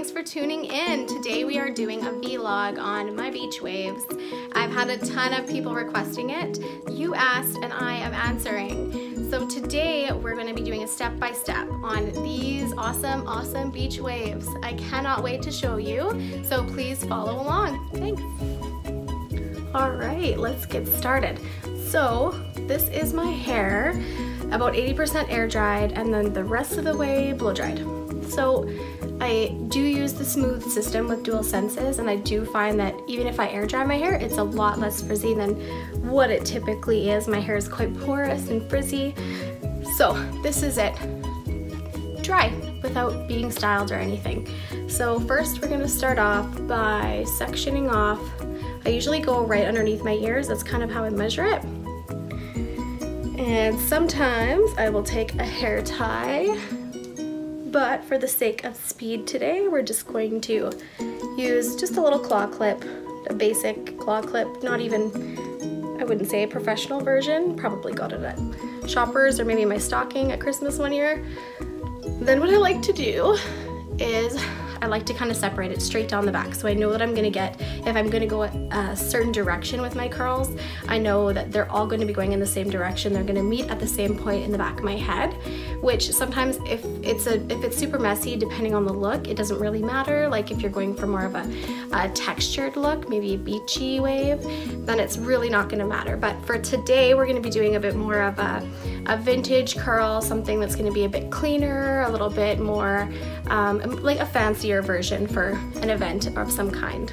thanks for tuning in. Today we are doing a vlog on my beach waves. I've had a ton of people requesting it. You asked and I am answering. So today we're going to be doing a step-by-step on these awesome beach waves. I cannot wait to show you, so please follow along. Thanks. All right, let's get started. So this is my hair, about 80% air dried and then the rest of the way blow dried. So I do use the smooth system with dual senses, and I do find that even if I air dry my hair, it's a lot less frizzy than what it typically is. My hair is quite porous and frizzy. So this is it, dry without being styled or anything. So first we're gonna start off by sectioning off. I usually go right underneath my ears. That's kind of how I measure it. And sometimes I will take a hair tie, but for the sake of speed today, we're just going to use just a little claw clip, a basic claw clip, not even, I wouldn't say a professional version, probably got it at Shoppers or maybe my stocking at Christmas one year. Then what I like to do is I like to kind of separate it straight down the back, so I know that I'm gonna get, if I'm gonna go a certain direction with my curls, I know that they're all going to be going in the same direction. They're gonna meet at the same point in the back of my head, which sometimes if it's super messy, depending on the look, it doesn't really matter. Like if you're going for more of a textured look, maybe a beachy wave, then it's really not gonna matter. But for today, we're gonna be doing a bit more of a vintage curl, something that's gonna be a bit cleaner, a little bit more like a fancier version for an event of some kind.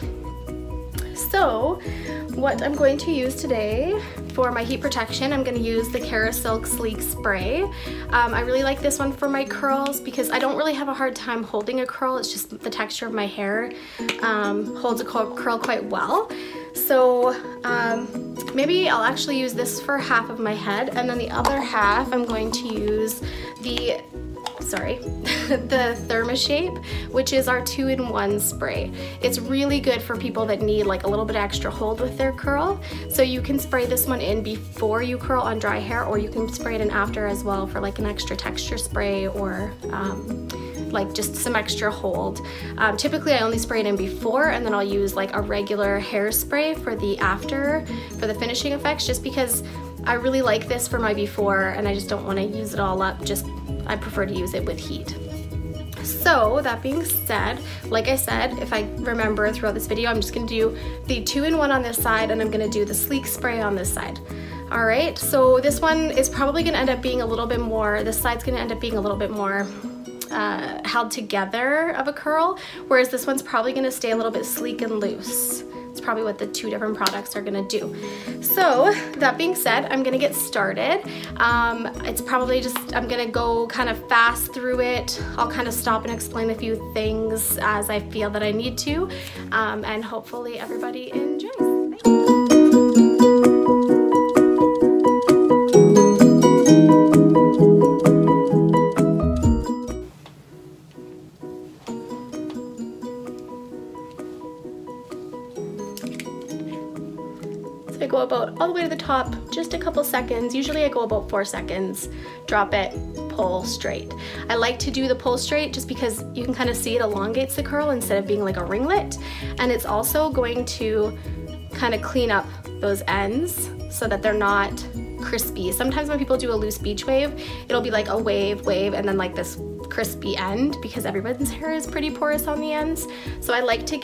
So what I'm going to use today for my heat protection, I'm going to use the Kerasilk Sleek Spray. I really like this one for my curls because I don't really have a hard time holding a curl. It's just the texture of my hair holds a curl quite well. So maybe I'll actually use this for half of my head, and then the other half I'm going to use the ThermaShape, which is our 2-in-1 spray. It's really good for people that need like a little bit extra hold with their curl. So you can spray this one in before you curl on dry hair, or you can spray it in after as well for like an extra texture spray or like just some extra hold. Typically I only spray it in before, and then I'll use like a regular hairspray for the after, for the finishing effects, just because I really like this for my before and I just don't want to use it all up. I prefer to use it with heat. So that being said, like I said, if I remember throughout this video, I'm just gonna do the 2-in-1 on this side, and I'm gonna do the Sleek Spray on this side. All right, so this one is probably gonna end up being a little bit more, this side's gonna end up being a little bit more held together of a curl, whereas this one's probably gonna stay a little bit sleek and loose. It's probably what the two different products are gonna do. So that being said, I'm gonna get started. It's probably just, I'm gonna go kind of fast through it. I'll kind of stop and explain a few things as I feel that I need to, and hopefully everybody enjoys. I go about all the way to the top, just a couple seconds. Usually I go about 4 seconds, drop it, pull straight. I like to do the pull straight just because you can kind of see it elongates the curl instead of being like a ringlet. And it's also going to kind of clean up those ends so that they're not crispy. Sometimes when people do a loose beach wave, it'll be like a wave, and then like this crispy end, because everyone's hair is pretty porous on the ends. So I like to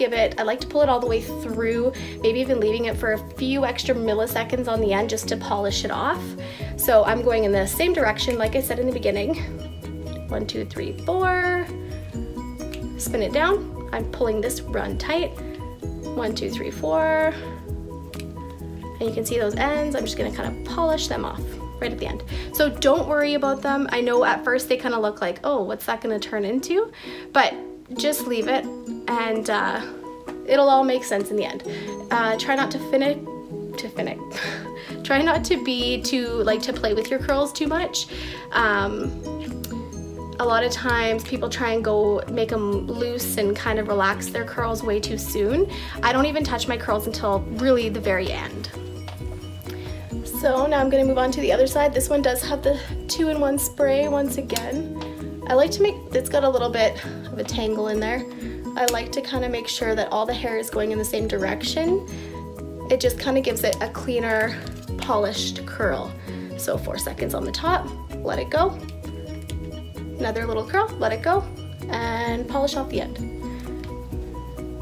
pull it all the way through, maybe even leaving it for a few extra milliseconds on the end just to polish it off. So I'm going in the same direction like I said in the beginning. 1, 2, 3, 4. Spin it down. I'm pulling this run tight. 1, 2, 3, 4. And you can see those ends. I'm just gonna kind of polish them off right at the end. So don't worry about them. I know at first they kind of look like, oh, what's that gonna turn into? But just leave it, and it'll all make sense in the end. Try not to try not to be to play with your curls too much. A lot of times people try and go make them loose and kind of relax their curls way too soon. I don't even touch my curls until really the very end. So now I'm going to move on to the other side. This one does have the 2-in-1 spray once again. I like to make, it's got a little bit of a tangle in there. I like to kind of make sure that all the hair is going in the same direction. It just kind of gives it a cleaner, polished curl. So 4 seconds on the top, let it go. Another little curl, let it go, and polish off the end.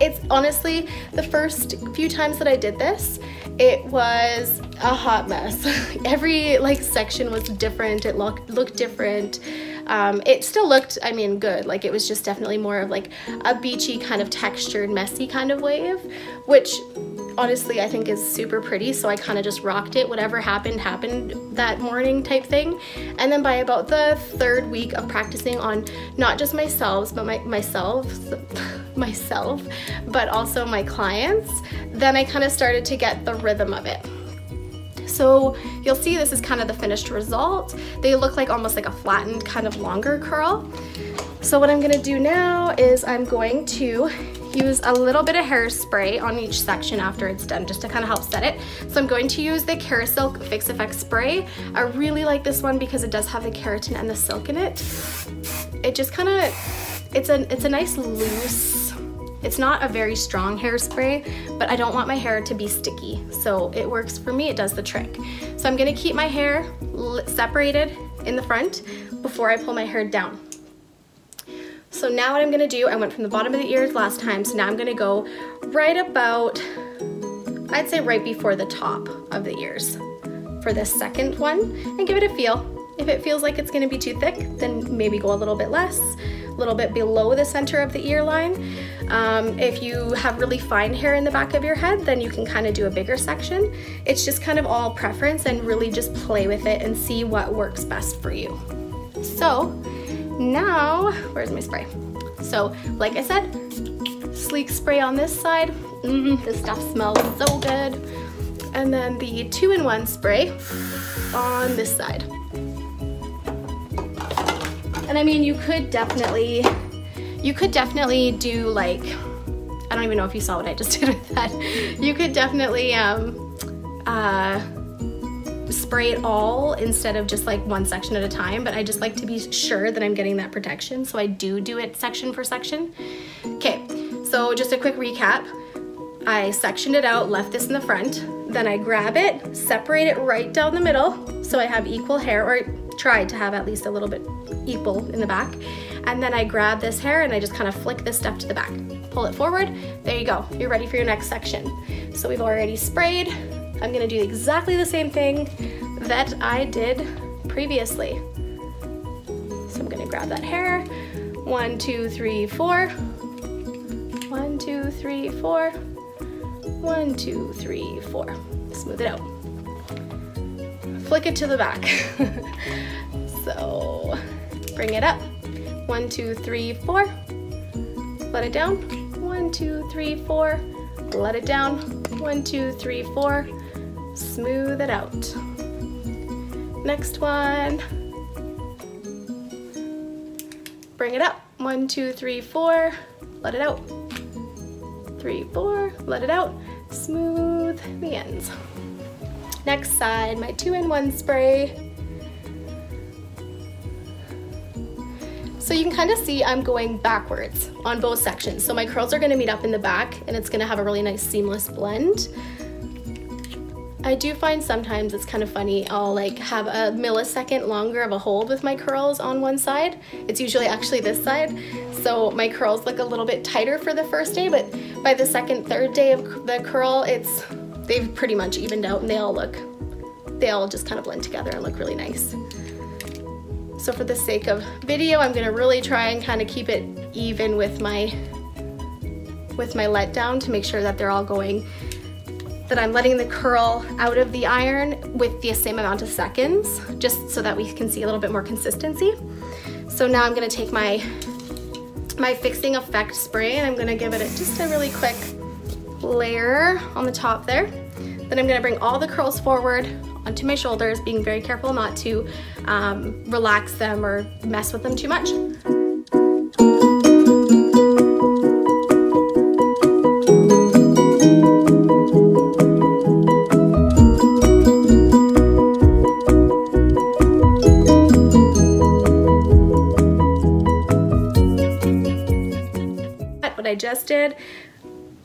It's honestly, the first few times that I did this, it was a hot mess. Every like section was different, it looked different. It still looked, I mean, good. Like it was just definitely more of like a beachy kind of textured, messy kind of wave, which honestly I think is super pretty. So I kind of just rocked it. Whatever happened that morning type thing. And then by about the 3rd week of practicing on not just myself, but myself, but also my clients, then I kind of started to get the rhythm of it. So you'll see this is kind of the finished result. They look like almost like a flattened kind of longer curl. So what I'm gonna do now is I'm going to use a little bit of hairspray on each section after it's done, just to kind of help set it. So I'm going to use the Kerasilk Fix Effect spray. I really like this one because it does have the keratin and the silk in it. It just kind of, it's a nice loose, it's not a very strong hairspray, but I don't want my hair to be sticky. So it works for me, it does the trick. So I'm gonna keep my hair separated in the front before I pull my hair down. So now what I'm gonna do, I went from the bottom of the ears last time, so now I'm gonna go right about, I'd say right before the top of the ears for this second one, and give it a feel. If it feels like it's gonna be too thick, then maybe go a little bit less, a little bit below the center of the ear line. If you have really fine hair in the back of your head, then you can kind of do a bigger section. It's just kind of all preference, and really just play with it and see what works best for you. So now, where's my spray? So like I said, sleek spray on this side. This stuff smells so good. And then the 2-in-1 spray on this side. And I mean, you could definitely do like, I don't even know if you saw what I just did with that. You could definitely spray it all instead of just like one section at a time, but I just like to be sure that I'm getting that protection, so I do it section for section. Okay, so just a quick recap. I sectioned it out, left this in the front, then I grab it, separate it right down the middle, so I have equal hair, or tried to have at least a little bit equal in the back, and then I grab this hair and I just kind of flick this stuff to the back. Pull it forward, there you go, you're ready for your next section. So we've already sprayed. I'm gonna do exactly the same thing that I did previously. So I'm gonna grab that hair, 1, 2, 3, 4, 1, 2, 3, 4, 1, 2, 3, 4. Smooth it out. Flick it to the back. So bring it up, 1, 2, 3, 4, let it down, 1, 2, 3, 4, let it down, 1, 2, 3, 4, smooth it out. Next one, bring it up, 1, 2, 3, 4, let it out, 3, 4, let it out, smooth the ends. Next side, my 2-in-1 spray. So you can kind of see I'm going backwards on both sections. So my curls are gonna meet up in the back, and it's gonna have a really nice seamless blend. I do find sometimes it's kind of funny, I'll like have a millisecond longer of a hold with my curls on one side. It's usually actually this side. So my curls look a little bit tighter for the first day, but by the second, third day of the curl, they've pretty much evened out, and they all just kind of blend together and look really nice. So for the sake of video, I'm gonna really try and kind of keep it even with my letdown to make sure that they're all going, that I'm letting the curl out of the iron with the same amount of seconds, just so that we can see a little bit more consistency. So now I'm gonna take my Fixing Effect spray, and I'm gonna give it just a really quick layer on the top there. Then I'm gonna bring all the curls forward onto my shoulders, being very careful not to relax them or mess with them too much. What I just did.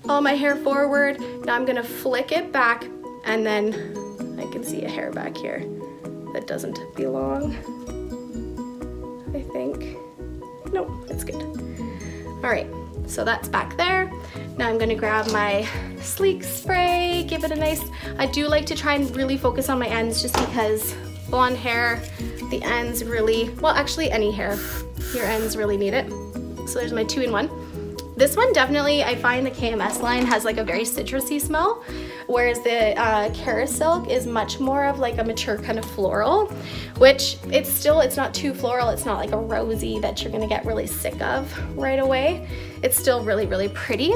All my hair forward. Now I'm gonna flick it back, and then I can see a hair back here that doesn't belong, I think. Nope, it's good. All right, so that's back there. Now I'm gonna grab my Sleek spray, give it a nice, I do like to try and really focus on my ends just because blonde hair, the ends really, well actually any hair, your ends really need it. So there's my 2-in-1. This one definitely, I find the KMS line has like a very citrusy smell, whereas the Kerasilk is much more of like a mature kind of floral, which it's not too floral. It's not like a rosy that you're gonna get really sick of right away. It's still really, really pretty.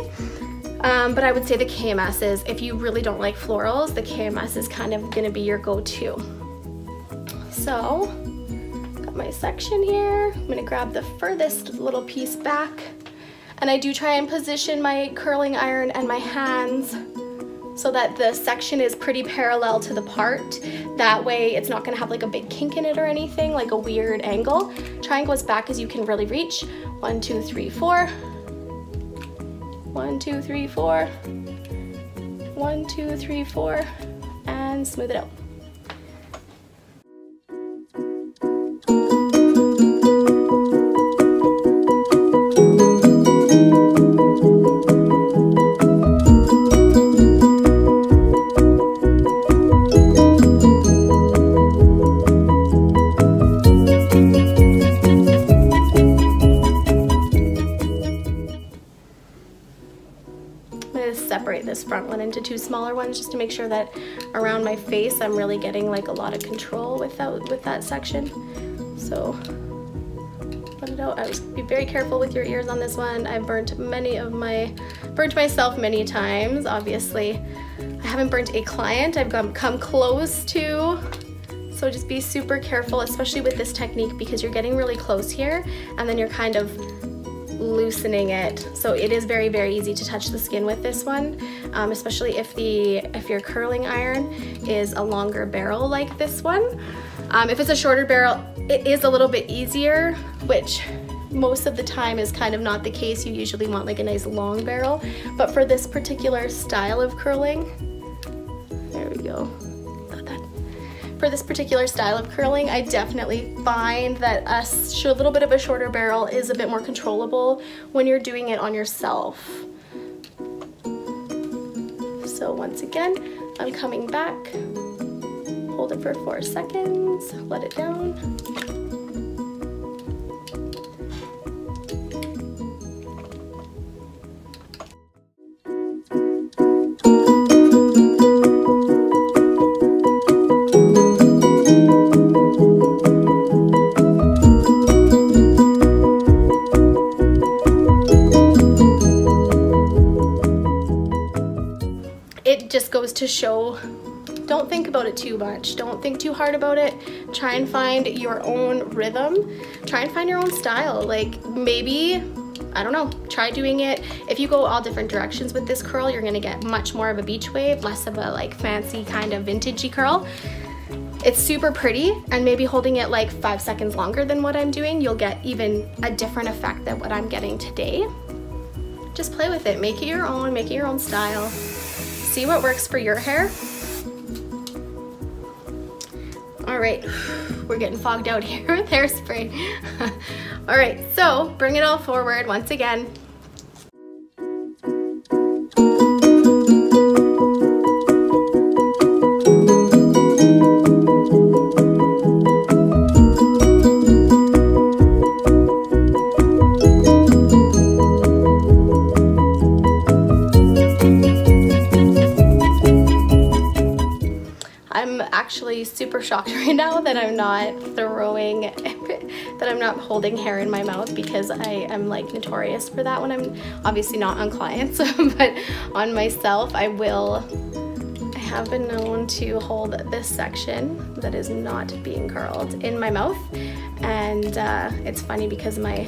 But I would say the KMS is, if you really don't like florals, the KMS is kind of gonna be your go-to. So, got my section here. I'm gonna grab the furthest little piece back. And I do try and position my curling iron and my hands so that the section is pretty parallel to the part. That way it's not gonna have like a big kink in it or anything, like a weird angle. Try and go as back as you can really reach. 1, 2, 3, 4. 1, 2, 3, 4. 1, 2, 3, 4. And smooth it out. Separate this front one into 2 smaller ones just to make sure that around my face I'm really getting like a lot of control with that section. So let it out. I would be very careful with your ears on this one. I've burnt myself many times. Obviously I haven't burnt a client. I've come close to, so just be super careful, especially with this technique, because you're getting really close here and then you're kind of loosening it. So it is very, very easy to touch the skin with this one, especially if your curling iron is a longer barrel like this one. If it's a shorter barrel, it is a little bit easier, which most of the time is kind of not the case. You usually want like a nice long barrel, but for this particular style of curling, there we go. For this particular style of curling, I definitely find that a little bit of a shorter barrel is a bit more controllable when you're doing it on yourself. So once again, I'm coming back, hold it for 4 seconds, let it down. Just goes to show, don't think about it too much. Don't think too hard about it. Try and find your own rhythm. Try and find your own style. Like maybe, I don't know, try doing it. If you go all different directions with this curl, you're gonna get much more of a beach wave, less of a like fancy kind of vintagey curl. It's super pretty, and maybe holding it like 5 seconds longer than what I'm doing, you'll get even a different effect than what I'm getting today. Just play with it, make it your own, make it your own style. See what works for your hair. All right, we're getting fogged out here with hairspray. All right, so bring it all forward once again. Actually super shocked right now that I'm not that I'm not holding hair in my mouth, because I am like notorious for that when I'm obviously not on clients, but on myself I have been known to hold this section that is not being curled in my mouth. And it's funny because my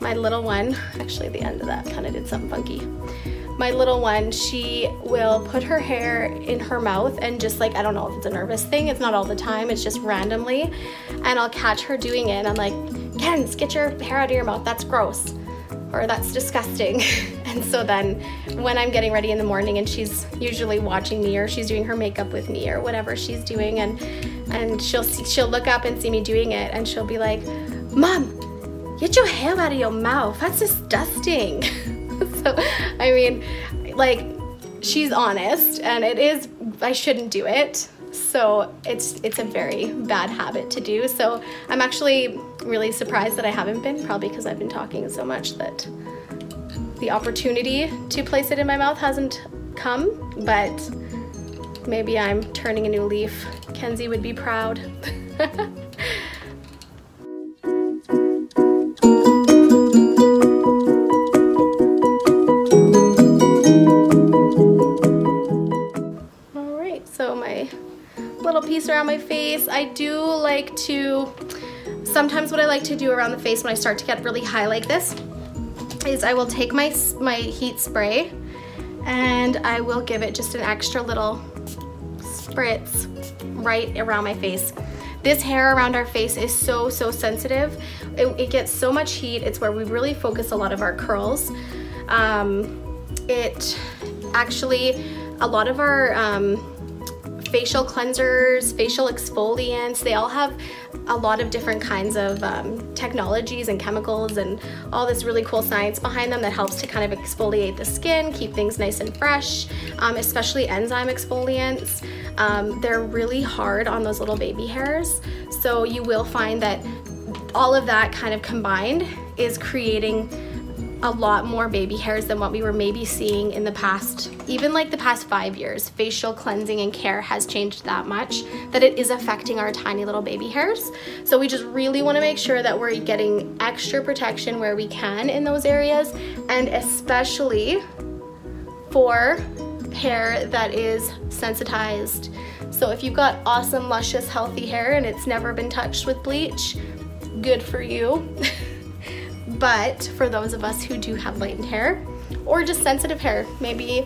little one, actually the end of that kind of did something funky. My little one, she will put her hair in her mouth and just like, I don't know if it's a nervous thing, it's not all the time, it's just randomly, and I'll catch her doing it and I'm like, Kenz, get your hair out of your mouth, that's gross. or that's disgusting. And so then when I'm getting ready in the morning and she's usually watching me, or she's doing her makeup with me, or whatever she's doing, and she'll look up and see me doing it, and she'll be like, "Mom, get your hair out of your mouth, that's disgusting." So I mean, like, she's honest, and it is, I shouldn't do it. So it's a very bad habit to do. So I'm actually really surprised that I haven't been, probably because I've been talking so much that the opportunity to place it in my mouth hasn't come, but maybe I'm turning a new leaf. Kenzie would be proud. All right, so my little piece around my face. I do like to, sometimes what I like to do around the face when I start to get really high like this is I will take my heat spray and I will give it just an extra little spritz right around my face. This hair around our face is so sensitive. It gets so much heat. It's where we really focus a lot of our curls. It actually, a lot of our facial cleansers, facial exfoliants, they all have a lot of different kinds of technologies and chemicals and all this really cool science behind them that helps to kind of exfoliate the skin, keep things nice and fresh, especially enzyme exfoliants. They're really hard on those little baby hairs, so you will find that all of that kind of combined is creating a lot more baby hairs than what we were maybe seeing in the past, even like the past 5 years. Facial cleansing and care has changed that much that it is affecting our tiny little baby hairs. So we just really want to make sure that we're getting extra protection where we can in those areas, and especially for hair that is sensitized. So if you've got awesome, luscious, healthy hair and it's never been touched with bleach, good for you. But for those of us who do have lightened hair or just sensitive hair, maybe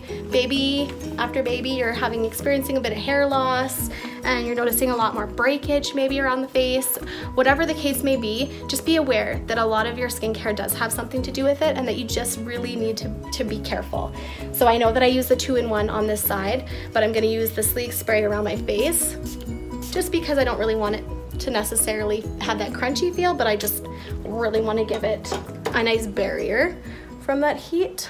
after baby you're experiencing a bit of hair loss and you're noticing a lot more breakage maybe around the face, whatever the case may be, just be aware that a lot of your skincare does have something to do with it and that you just really need to be careful. So I know that I use the 2-in-1 on this side, but I'm gonna use the sleek spray around my face just because I don't really want it to necessarily have that crunchy feel, but I just really want to give it a nice barrier from that heat.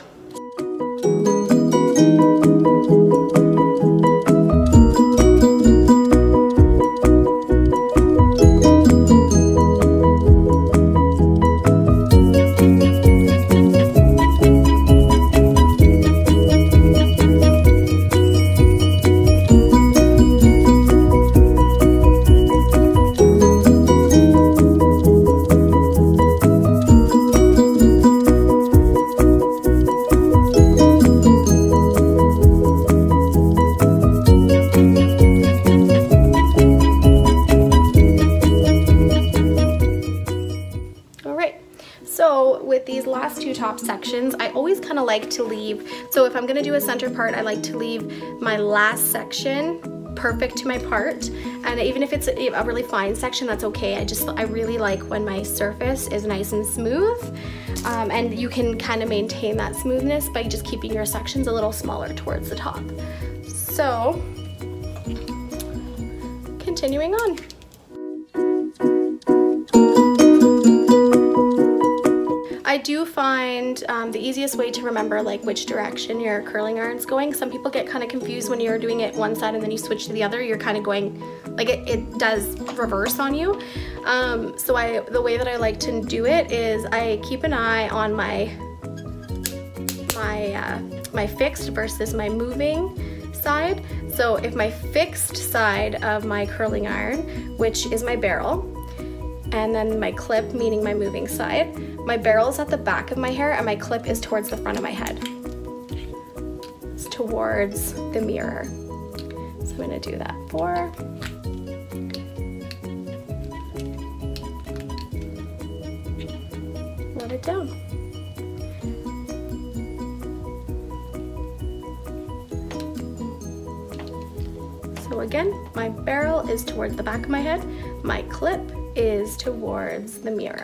These last two top sections, I always kind of like to leave, so if I'm going to do a center part, I like to leave my last section perfect to my part, and even if it's a really fine section, that's okay. I really like when my surface is nice and smooth, and you can kind of maintain that smoothness by just keeping your sections a little smaller towards the top. So, continuing on. I do find the easiest way to remember like which direction your curling iron's going. Some people get kind of confused when you're doing it one side and then you switch to the other. You're kind of going, like it does reverse on you. So the way that I like to do it is I keep an eye on my fixed versus my moving side. So if my fixed side of my curling iron, which is my barrel, and then my clip, meaning my moving side, my barrel is at the back of my hair and my clip is towards the front of my head. It's towards the mirror. So I'm gonna do that 4. Let it down. So again, my barrel is towards the back of my head, my clip is towards the mirror.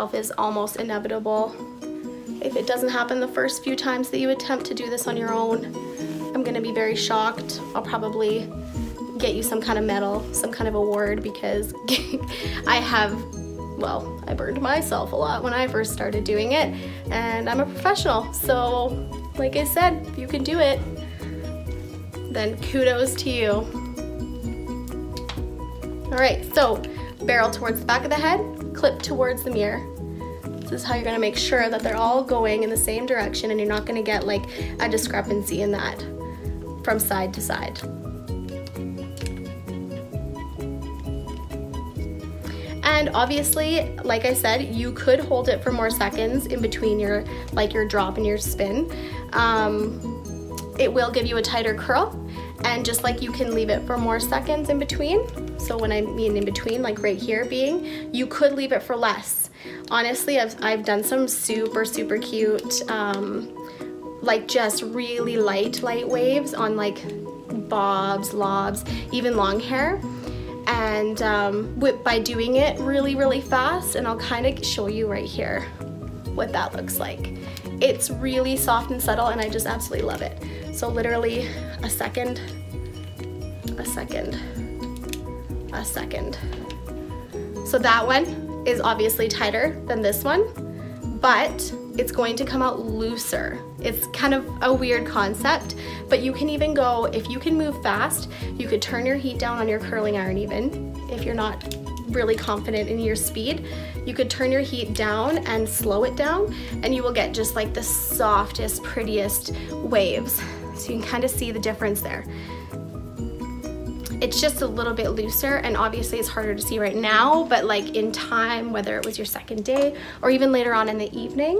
yourself is almost inevitable. If it doesn't happen the first few times that you attempt to do this on your own, I'm gonna be very shocked. I'll probably get you some kind of medal, some kind of award, because I burned myself a lot when I first started doing it, and I'm a professional. So like I said, if you can do it, then kudos to you. All right, so barrel towards the back of the head, clip towards the mirror. This is how you're gonna make sure that they're all going in the same direction and you're not gonna get like a discrepancy in that from side to side. And obviously, like I said, you could hold it for more seconds in between your drop and your spin. It will give you a tighter curl, and just like you can leave it for more seconds in between. So when I mean in between, like right here being, you could leave it for less. Honestly, I've done some super cute, like just really light waves on like bobs, lobs, even long hair. And by doing it really fast, and I'll kind of show you right here what that looks like. It's really soft and subtle, and I just absolutely love it. So literally a second, a second, a second. So that one is obviously tighter than this one, but it's going to come out looser. It's kind of a weird concept, but you can even go, if you can move fast, you could turn your heat down on your curling iron even. If you're not really confident in your speed, you could turn your heat down and slow it down, and you will get just like the softest, prettiest waves. So you can kind of see the difference there. It's just a little bit looser, and obviously it's harder to see right now, but like in time, whether it was your second day or even later on in the evening,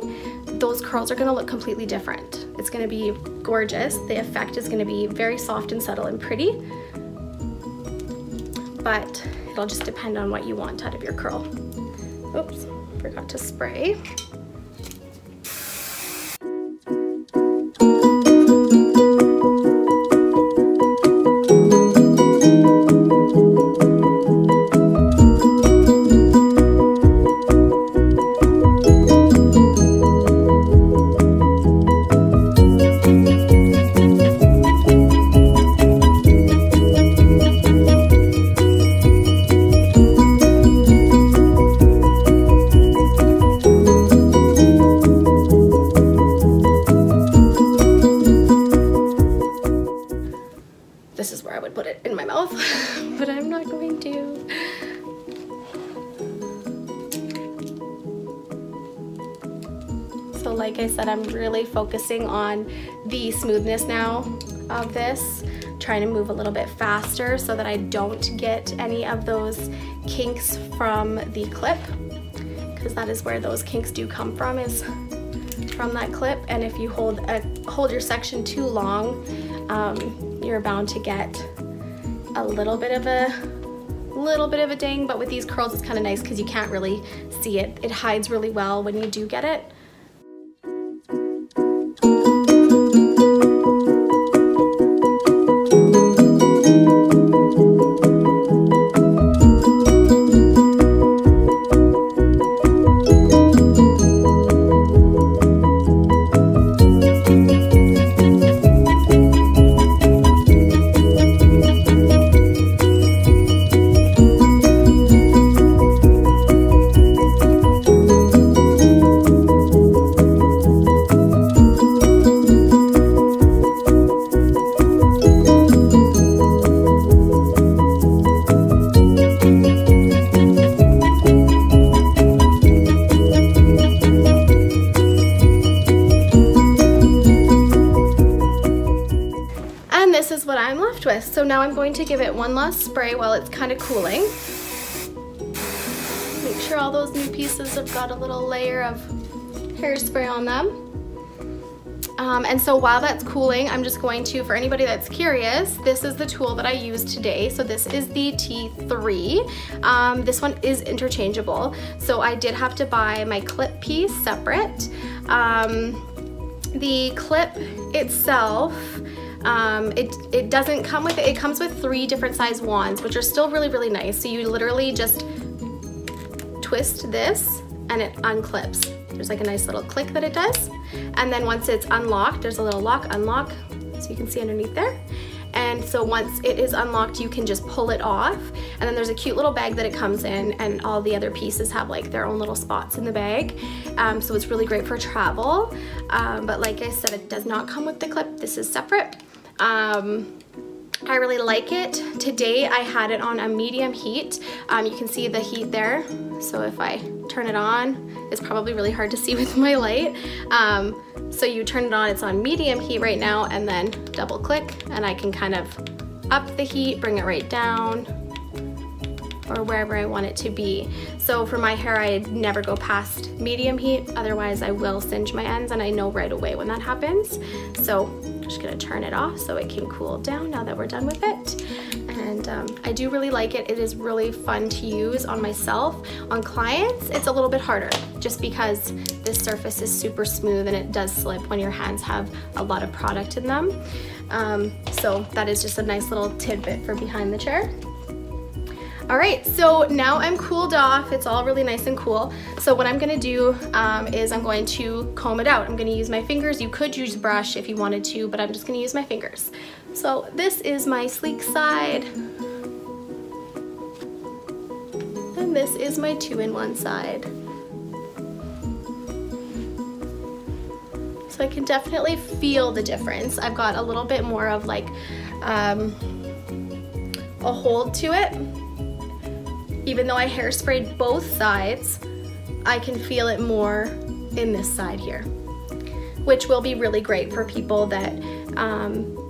those curls are gonna look completely different. It's gonna be gorgeous. The effect is gonna be very soft and subtle and pretty, but it'll just depend on what you want out of your curl. Oops, forgot to spray. This is where I would put it in my mouth, but I'm not going to. So like I said, I'm really focusing on the smoothness now of this, trying to move a little bit faster so that I don't get any of those kinks from the clip, because that is where those kinks do come from, is from that clip. And if you hold your section too long, you're bound to get a little bit of a ding. But with these curls, it's kind of nice because you can't really see it. It hides really well when you do get it. This is what I'm left with. So now I'm going to give it one last spray while it's kind of cooling. Make sure all those new pieces have got a little layer of hairspray on them. And so while that's cooling, I'm just going to, for anybody that's curious, this is the tool that I used today. So this is the T3. This one is interchangeable. So I did have to buy my clip piece separate. The clip itself, it doesn't come with it. It comes with 3 different size wands, which are still really nice. So you literally just twist this and it unclips. There's like a nice little click that it does. And then once it's unlocked, there's a little lock, unlock, so you can see underneath there. And so once it is unlocked, you can just pull it off. And then there's a cute little bag that it comes in, and all the other pieces have like their own little spots in the bag. So it's really great for travel. But like I said, it does not come with the clip. This is separate. I really like it. Today I had it on a medium heat. You can see the heat there. So if I turn it on, it's probably really hard to see with my light. So you turn it on, it's on medium heat right now, and then double click, and I can kind of up the heat, bring it right down, or wherever I want it to be. So for my hair, I never go past medium heat, otherwise I will singe my ends, and I know right away when that happens. So I'm just gonna turn it off so it can cool down now that we're done with it. And I do really like it. It is really fun to use on myself. On clients, it's a little bit harder just because this surface is super smooth and it does slip when your hands have a lot of product in them. So that is just a nice little tidbit for behind the chair. All right, so now I'm cooled off. It's all really nice and cool. So what I'm gonna do is I'm going to comb it out. I'm gonna use my fingers. You could use a brush if you wanted to, but I'm just gonna use my fingers. So this is my sleek side. And this is my 2-in-1 side. So I can definitely feel the difference. I've got a little bit more of like a hold to it. Even though I hairsprayed both sides, I can feel it more in this side here, which will be really great for people that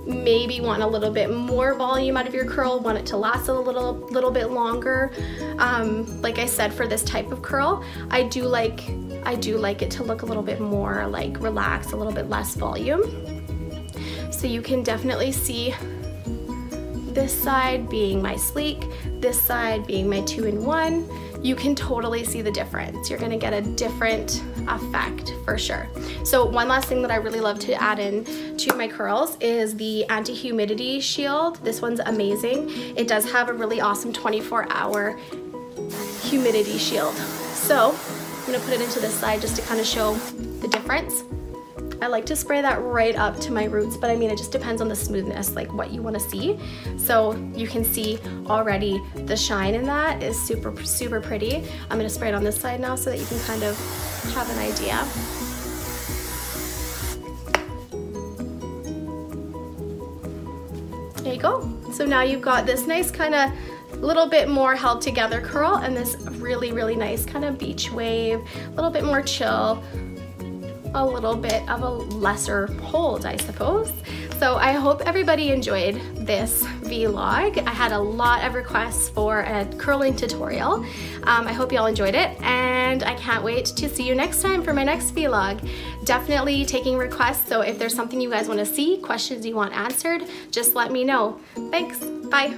maybe want a little bit more volume out of your curl, want it to last a little bit longer. Like I said, for this type of curl, I do like it to look a little bit more like relaxed, a little bit less volume. So you can definitely see this side being my sleek, this side being my 2-in-1. You can totally see the difference. You're gonna get a different effect for sure. So one last thing that I really love to add in to my curls is the anti-humidity shield. This one's amazing. It does have a really awesome 24-hour humidity shield. So I'm gonna put it into this side just to kind of show the difference. I like to spray that right up to my roots, but I mean, it just depends on the smoothness, like what you want to see. So you can see already the shine in that is super, super pretty. I'm going to spray it on this side now so that you can kind of have an idea. There you go. So now you've got this nice kind of little bit more held together curl and this really, really nice kind of beach wave, a little bit more chill, a little bit of a lesser hold, I suppose. So I hope everybody enjoyed this vlog. I had a lot of requests for a curling tutorial. I hope you all enjoyed it, and I can't wait to see you next time for my next vlog. Definitely taking requests, so if there's something you guys want to see, questions you want answered, just let me know. Thanks, bye.